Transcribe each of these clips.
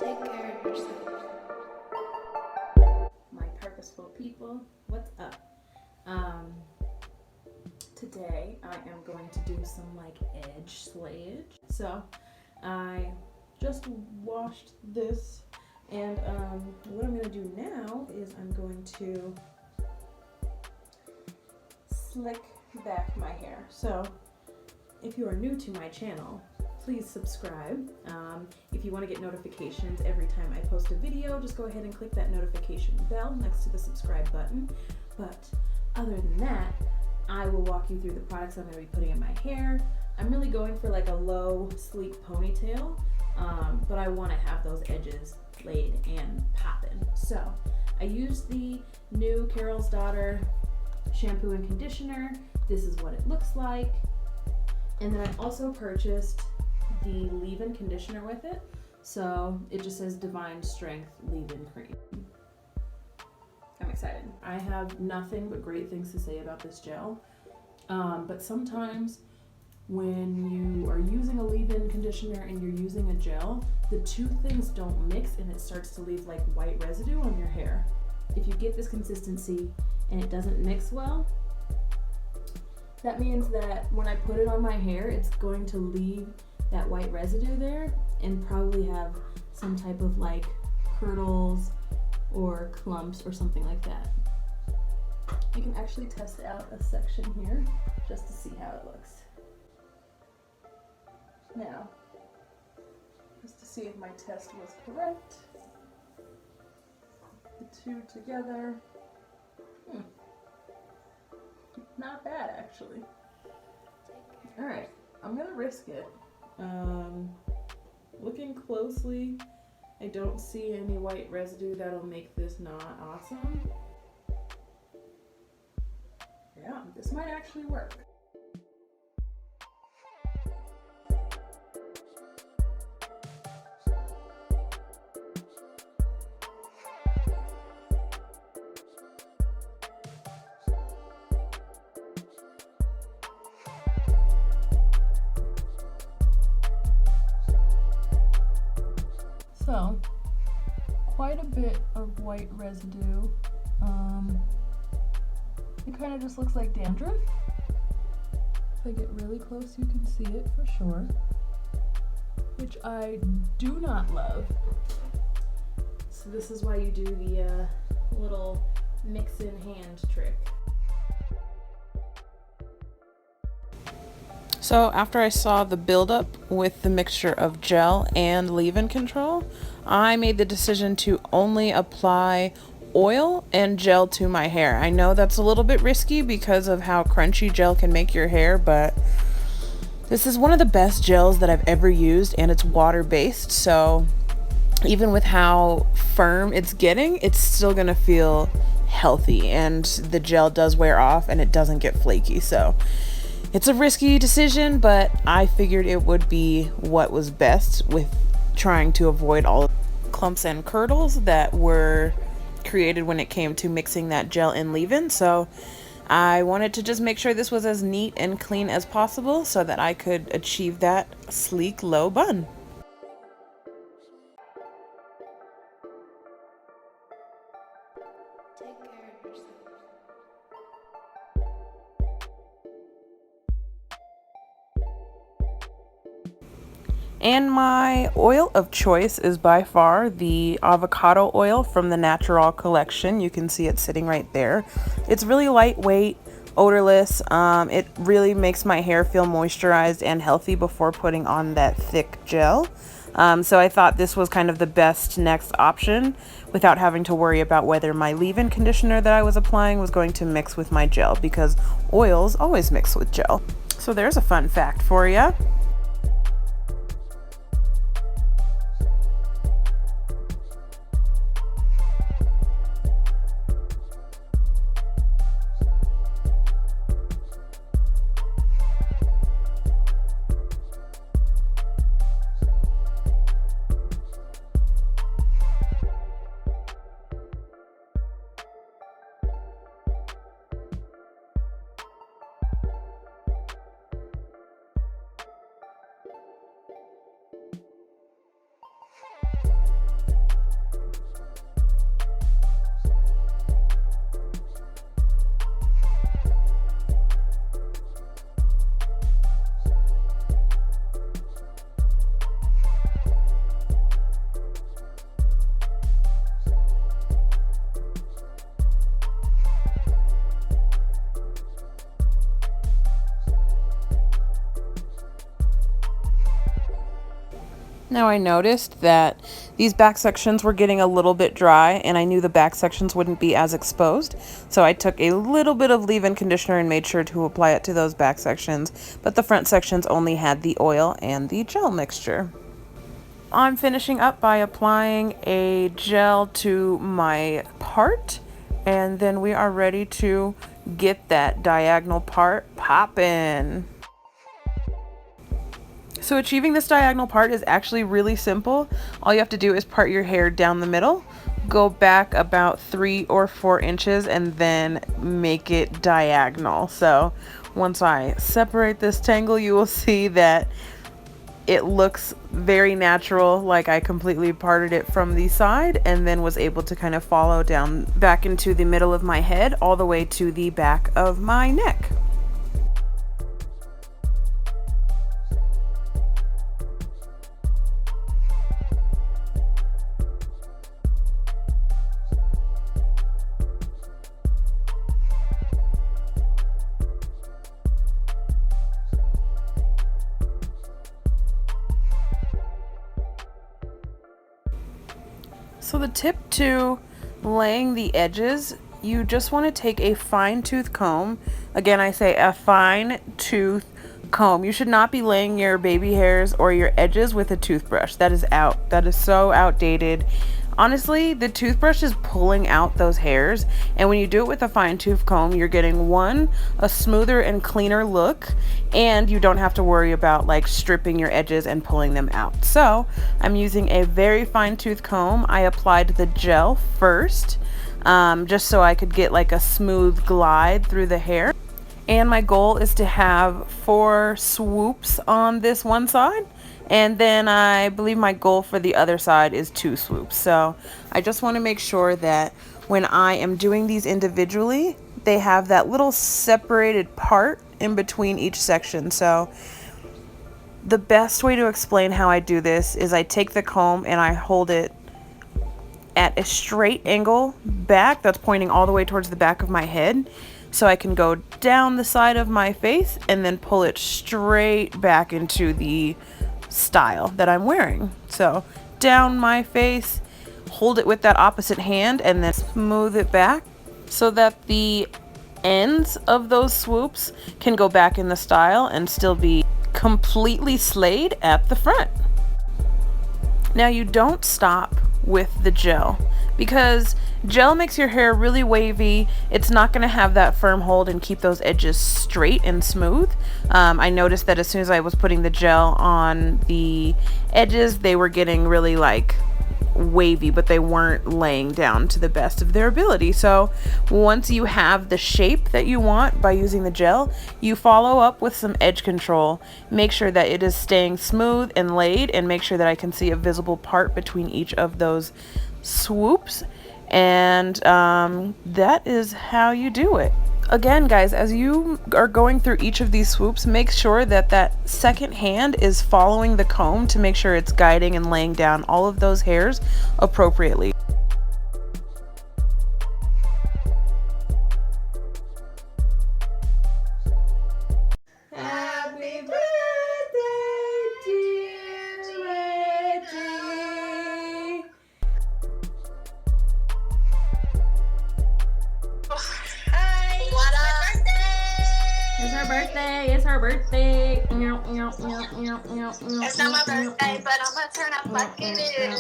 Take care of yourself. My purposeful people, what's up? Today I am going to do some like edge slayage. So I just washed this, and what I'm going to do now is I'm going to slick back my hair. So if you are new to my channel, please subscribe. If you want to get notifications every time I post a video, just go ahead and click that notification bell next to the subscribe button. But other than that, I will walk you through the products I'm going to be putting in my hair. I'm really going for like a low, sleek ponytail, but I want to have those edges laid and popping. So I used the new Carol's Daughter shampoo and conditioner. This is what it looks like. And then I also purchased the leave-in conditioner with it. So it just says Divine Strength Leave-In Cream. I'm excited. I have nothing but great things to say about this gel. But sometimes when you are using a leave-in conditioner and you're using a gel, the two things don't mix and it starts to leave like white residue on your hair. If you get this consistency and it doesn't mix well, that means that when I put it on my hair, it's going to leave that white residue there and probably have some type of like curdles or clumps or something like that. I can actually test out a section here just to see how it looks. Now, just to see if my test was correct, the two together, not bad actually. Alright, I'm gonna risk it. Looking closely, I don't see any white residue that'll make this not awesome. Yeah, this might actually work. So, quite a bit of white residue. It kind of just looks like dandruff. If I get really close, you can see it for sure, which I do not love. So this is why you do the little mix-in hand trick. So after I saw the buildup with the mixture of gel and leave-in control, I made the decision to only apply oil and gel to my hair. I know that's a little bit risky because of how crunchy gel can make your hair, but this is one of the best gels that I've ever used, and it's water-based, so even with how firm it's getting, it's still gonna feel healthy, and the gel does wear off and it doesn't get flaky. So it's a risky decision, but I figured it would be what was best with trying to avoid all the clumps and curdles that were created when it came to mixing that gel and leave-in. So I wanted to just make sure this was as neat and clean as possible so that I could achieve that sleek low bun. Take care of yourself. And my oil of choice is by far the avocado oil from the NaturAll collection. You can see it sitting right there. It's really lightweight, odorless. It really makes my hair feel moisturized and healthy before putting on that thick gel. So I thought this was kind of the best next option without having to worry about whether my leave-in conditioner that I was applying was going to mix with my gel, because oils always mix with gel. So there's a fun fact for you. Now I noticed that these back sections were getting a little bit dry, and I knew the back sections wouldn't be as exposed, so I took a little bit of leave-in conditioner and made sure to apply it to those back sections, but the front sections only had the oil and the gel mixture. I'm finishing up by applying a gel to my part, and then we are ready to get that diagonal part poppin'. So achieving this diagonal part is actually really simple. All you have to do is part your hair down the middle, go back about 3 or 4 inches, and then make it diagonal. So once I separate this tangle, you will see that it looks very natural, like I completely parted it from the side and then was able to kind of follow down back into the middle of my head all the way to the back of my neck. So the tip to laying the edges, you just want to take a fine tooth comb. Again, I say a fine tooth comb. You should not be laying your baby hairs or your edges with a toothbrush. That is out. That is so outdated. Honestly, the toothbrush is pulling out those hairs, and when you do it with a fine tooth comb, you're getting a smoother and cleaner look, and you don't have to worry about like stripping your edges and pulling them out. So I'm using a very fine tooth comb. I applied the gel first, just so I could get like a smooth glide through the hair. And my goal is to have 4 swoops on this one side, and then I believe my goal for the other side is 2 swoops. So I just want to make sure that when I am doing these individually, they have that little separated part in between each section. So the best way to explain how I do this is I take the comb and I hold it at a straight angle back that's pointing all the way towards the back of my head, so I can go down the side of my face and then pull it straight back into the style that I'm wearing. So down my face, hold it with that opposite hand, and then smooth it back so that the ends of those swoops can go back in the style and still be completely slayed at the front. Now you don't stop with the gel, because gel makes your hair really wavy. It's not going to have that firm hold and keep those edges straight and smooth. I noticed that as soon as I was putting the gel on the edges, they were getting really like wavy, but they weren't laying down to the best of their ability. So once you have the shape that you want by using the gel, you follow up with some edge control. Make sure that it is staying smooth and laid, and make sure that I can see a visible part between each of those swoops. And that is how you do it. Again, guys, as you are going through each of these swoops, make sure that that second hand is following the comb to make sure it's guiding and laying down all of those hairs appropriately. Happy birthday, dear Reggie. Hi, what up? It's her birthday. It's her birthday. It's not my birthday, but I'm gonna turn up like it is.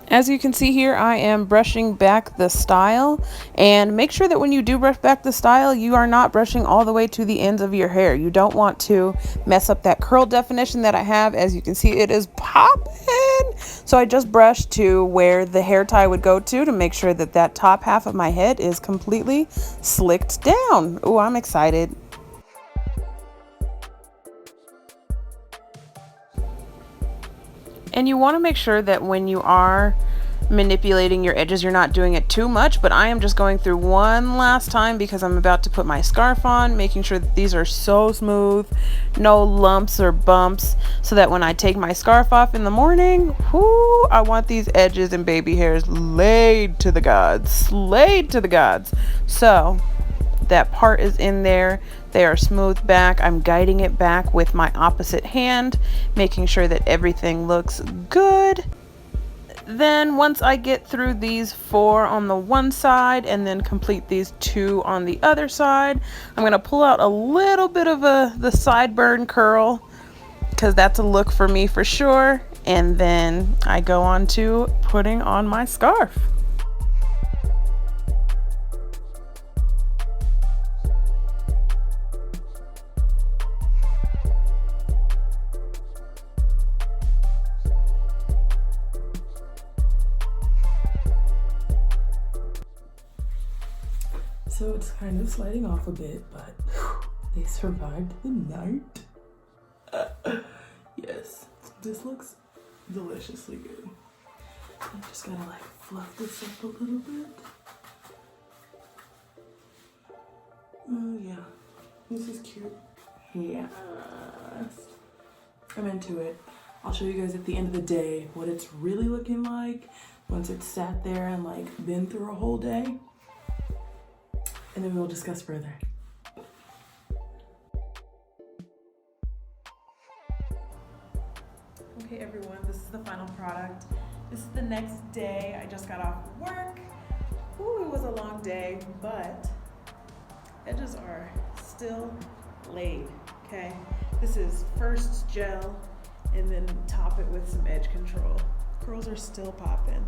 As you can see here, I am brushing back the style, and make sure that when you do brush back the style, you are not brushing all the way to the ends of your hair. You don't want to mess up that curl definition that I have. As you can see, it is popping. So I just brushed to where the hair tie would go to make sure that that top half of my head is completely slicked down. Oh, I'm excited. And you want to make sure that when you are manipulating your edges. You're not doing it too much, but I am just going through one last time because I'm about to put my scarf on, making sure that these are so smooth, no lumps or bumps, so that when I take my scarf off in the morning, whoo, I want these edges and baby hairs laid to the gods, slayed to the gods. So that part is in there. They are smoothed back. I'm guiding it back with my opposite hand, making sure that everything looks good. Then once I get through these 4 on the one side and then complete these 2 on the other side, I'm going to pull out a little bit of the sideburn curl because that's a look for me for sure. And then I go on to putting on my scarf. So it's kind of sliding off a bit, but they survived the night. Yes, this looks deliciously good. I'm just gonna like fluff this up a little bit. Oh yeah, this is cute. Yes, I'm into it. I'll show you guys at the end of the day what it's really looking like once it's sat there and like been through a whole day. And then we'll discuss further. Okay everyone, this is the final product. This is the next day. I just got off work. Ooh, it was a long day, but edges are still laid, okay? This is first gel and then top it with some edge control. Curls are still popping.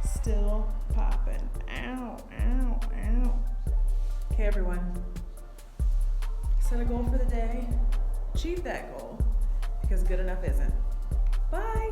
Still popping. Ow, ow, ow. Okay everyone, set a goal for the day, achieve that goal, because good enough isn't. Bye.